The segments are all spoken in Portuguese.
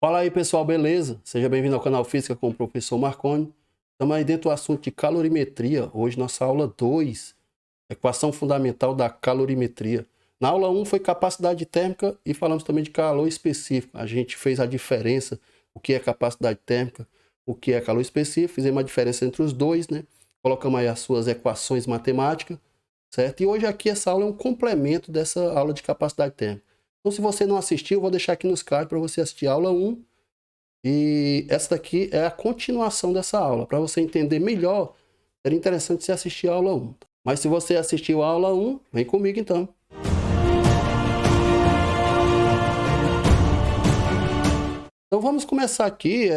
Fala aí pessoal, beleza? Seja bem-vindo ao canal Física com o professor Marconi. Estamos aí dentro do assunto de calorimetria. Hoje nossa aula 2, equação fundamental da calorimetria. Na aula 1 foi capacidade térmica e falamos também de calor específico. A gente fez a diferença, o que é capacidade térmica, o que é calor específico. Fizemos a diferença entre os dois, né? Colocamos aí as suas equações matemáticas, certo? E hoje aqui essa aula é um complemento dessa aula de capacidade térmica. Então, se você não assistiu, eu vou deixar aqui nos cards para você assistir a aula 1. E essa daqui é a continuação dessa aula. Para você entender melhor, seria interessante você assistir a aula 1. Mas se você assistiu a aula 1, vem comigo então. Então vamos começar aqui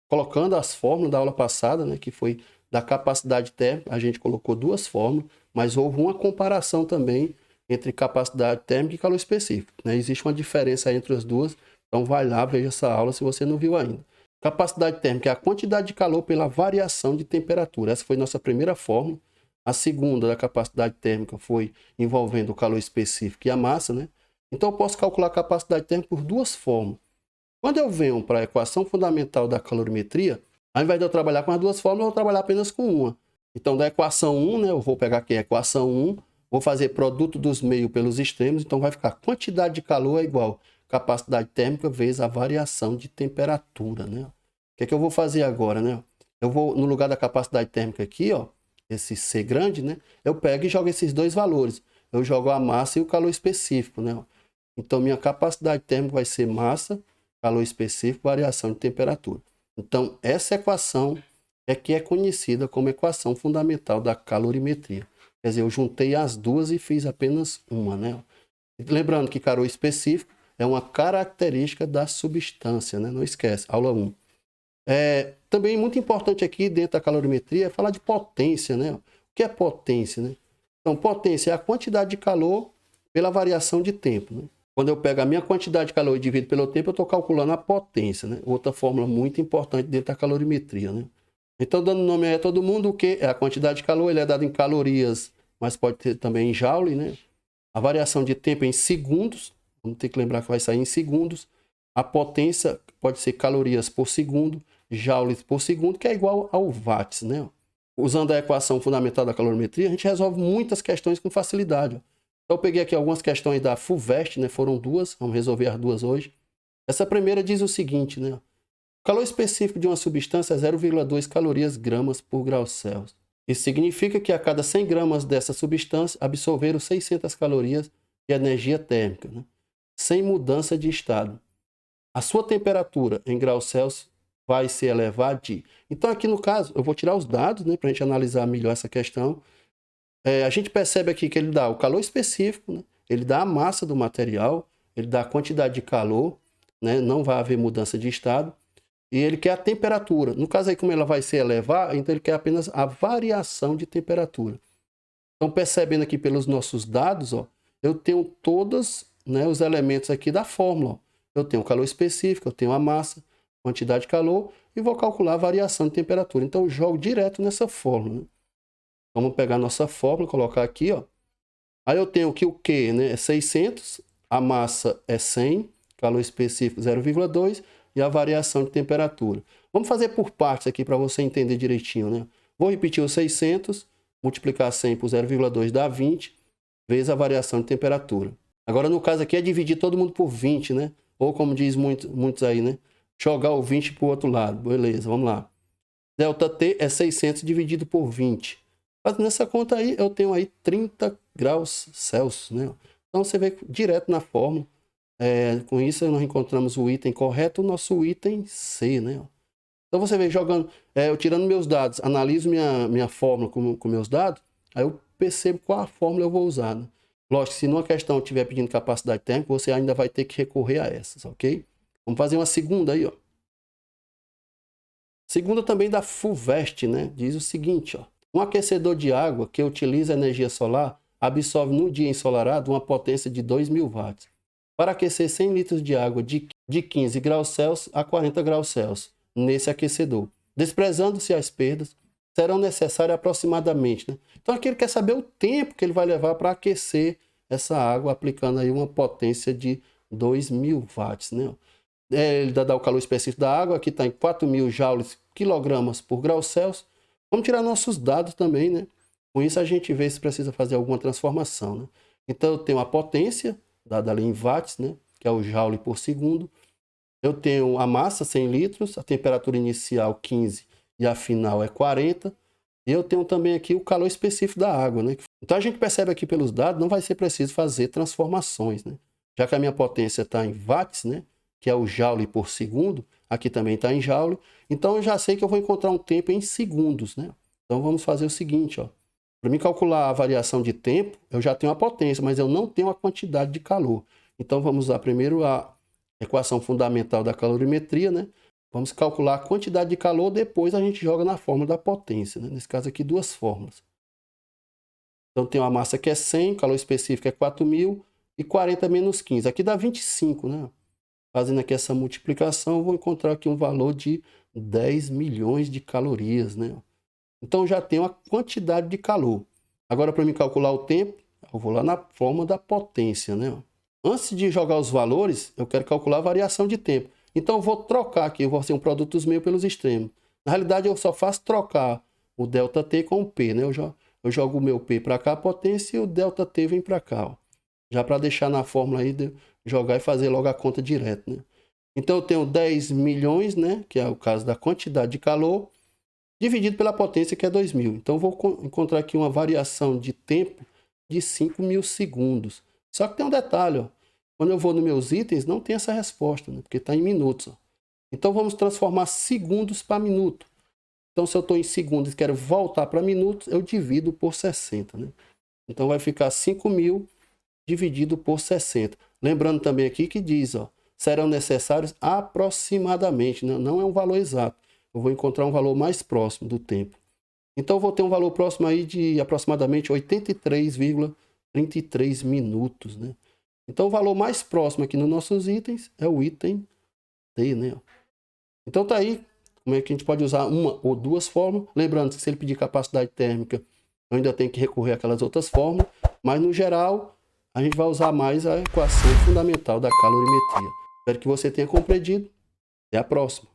colocando as fórmulas da aula passada, né, que foi da capacidade térmica. A gente colocou duas fórmulas, mas houve uma comparação também entre capacidade térmica e calor específico, né? Existe uma diferença entre as duas, então vai lá, veja essa aula se você não viu ainda. Capacidade térmica é a quantidade de calor pela variação de temperatura. Essa foi nossa primeira fórmula. A segunda da capacidade térmica foi envolvendo o calor específico e a massa, né? Então eu posso calcular a capacidade térmica por duas formas. Quando eu venho para a equação fundamental da calorimetria, ao invés de eu trabalhar com as duas fórmulas, eu vou trabalhar apenas com uma. Então, da equação 1, né, eu vou pegar aqui a equação 1, vou fazer produto dos meios pelos extremos, então vai ficar quantidade de calor é igual capacidade térmica vezes a variação de temperatura, né? O que é que eu vou fazer agora, né? Eu vou, no lugar da capacidade térmica aqui, ó, esse C grande, né? Eu pego e jogo esses dois valores. Eu jogo a massa e o calor específico, né? Então, minha capacidade térmica vai ser massa, calor específico, variação de temperatura. Então, essa equação é que é conhecida como equação fundamental da calorimetria. Quer dizer, eu juntei as duas e fiz apenas uma, né? Lembrando que calor específico é uma característica da substância, né? Não esquece, aula 1. Também muito importante aqui dentro da calorimetria é falar de potência, né? O que é potência, né? Então, potência é a quantidade de calor pela variação de tempo, né? Quando eu pego a minha quantidade de calor e divido pelo tempo, eu estou calculando a potência, né? Outra fórmula muito importante dentro da calorimetria, né? Então, dando nome a todo mundo, o que é a quantidade de calor? Ele é dado em calorias, mas pode ter também em joule, né? A variação de tempo é em segundos. Vamos ter que lembrar que vai sair em segundos. A potência pode ser calorias por segundo, joules por segundo, que é igual ao watts, né? Usando a equação fundamental da calorimetria, a gente resolve muitas questões com facilidade. Então, eu peguei aqui algumas questões da FUVEST, né? Foram duas, vamos resolver as duas hoje. Essa primeira diz o seguinte, né? O calor específico de uma substância é 0,2 calorias gramas por grau Celsius. Isso significa que a cada 100 gramas dessa substância absorveram 600 calorias de energia térmica, né? Sem mudança de estado. A sua temperatura em graus Celsius vai se elevar de... Então, aqui no caso, eu vou tirar os dados, né, para a gente analisar melhor essa questão. A gente percebe aqui que ele dá o calor específico, né? Ele dá a massa do material, ele dá a quantidade de calor, né? Não vai haver mudança de estado. E ele quer a temperatura. No caso aí, como ela vai se elevar, então ele quer apenas a variação de temperatura. Então, percebendo aqui pelos nossos dados, ó, eu tenho todos, né, os elementos aqui da fórmula. Ó. Eu tenho o calor específico, eu tenho a massa, quantidade de calor, e vou calcular a variação de temperatura. Então, eu jogo direto nessa fórmula. Né? Vamos pegar a nossa fórmula, colocar aqui, ó. Aí eu tenho que o Q, né, é 600, a massa é 100, calor específico 0,2 e a variação de temperatura. Vamos fazer por partes aqui para você entender direitinho, né? Vou repetir os 600, multiplicar 100 por 0,2 dá 20, vezes a variação de temperatura. Agora, no caso aqui, é dividir todo mundo por 20, né? Ou como diz muitos aí, né? Jogar o 20 para o outro lado. Beleza, vamos lá. Delta T é 600 dividido por 20. Fazendo essa conta aí, eu tenho aí 30 graus Celsius, né? Então, você vê direto na fórmula. Com isso, nós encontramos o item correto, o nosso item C, né? Então, você vê jogando, eu tirando meus dados, analiso minha fórmula com meus dados, aí eu percebo qual a fórmula eu vou usar, né? Lógico, se numa questão estiver pedindo capacidade térmica, você ainda vai ter que recorrer a essas, ok? Vamos fazer uma segunda aí, ó. Segunda também da FUVEST, né? Diz o seguinte, ó. Um aquecedor de água que utiliza energia solar absorve no dia ensolarado uma potência de 2.000 watts. Para aquecer 100 litros de água de 15 graus Celsius a 40 graus Celsius nesse aquecedor, desprezando-se as perdas, serão necessárias aproximadamente, né? Então aqui ele quer saber o tempo que ele vai levar para aquecer essa água, aplicando aí uma potência de 2.000 watts, né? Ele dá o calor específico da água, aqui está em 4.000 joules quilogramas por grau Celsius. Vamos tirar nossos dados também, né? Com isso a gente vê se precisa fazer alguma transformação, né? Então eu tenho a potência, dada ali em watts, né? Que é o joule por segundo. Eu tenho a massa, 100 litros, a temperatura inicial 15 e a final é 40. E eu tenho também aqui o calor específico da água, né? Então a gente percebe aqui pelos dados, não vai ser preciso fazer transformações, né? Já que a minha potência está em watts, né? Que é o joule por segundo, aqui também está em joule. Então eu já sei que eu vou encontrar um tempo em segundos, né? Então vamos fazer o seguinte, ó. Para mim calcular a variação de tempo, eu já tenho a potência, mas eu não tenho a quantidade de calor. Então vamos usar primeiro a equação fundamental da calorimetria, né? Vamos calcular a quantidade de calor, depois a gente joga na fórmula da potência, né? Nesse caso aqui, duas fórmulas. Então tem uma massa que é 100, calor específico é 4.000 e 40 menos 15. Aqui dá 25, né? Fazendo aqui essa multiplicação, eu vou encontrar aqui um valor de 10 milhões de calorias, né? Então já tenho a quantidade de calor. Agora, para me calcular o tempo, eu vou lá na fórmula da potência, né? Antes de jogar os valores, eu quero calcular a variação de tempo. Então eu vou trocar aqui, eu vou fazer um produto dos meus pelos extremos. Na realidade, eu só faço trocar o ΔT com o P, né? Eu jogo o meu P para cá, a potência, e o ΔT vem para cá, ó. Já para deixar na fórmula aí, de jogar e fazer logo a conta direto, né? Então eu tenho 10 milhões, né? Que é o caso da quantidade de calor, dividido pela potência, que é 2.000. Então eu vou encontrar aqui uma variação de tempo de 5.000 segundos. Só que tem um detalhe, ó. Quando eu vou nos meus itens, não tem essa resposta, né? Porque está em minutos, ó. Então vamos transformar segundos para minuto. Então se eu estou em segundos e quero voltar para minutos, eu divido por 60, né? Então vai ficar 5.000 dividido por 60. Lembrando também aqui que diz, ó, serão necessários aproximadamente, né? Não é um valor exato. Eu vou encontrar um valor mais próximo do tempo. Então eu vou ter um valor próximo aí de aproximadamente 83,33 minutos, né? Então o valor mais próximo aqui nos nossos itens é o item D, né? Então tá aí como é que a gente pode usar uma ou duas fórmulas. Lembrando que se ele pedir capacidade térmica, eu ainda tenho que recorrer àquelas outras fórmulas, mas no geral a gente vai usar mais a equação fundamental da calorimetria. Espero que você tenha compreendido. Até a próxima.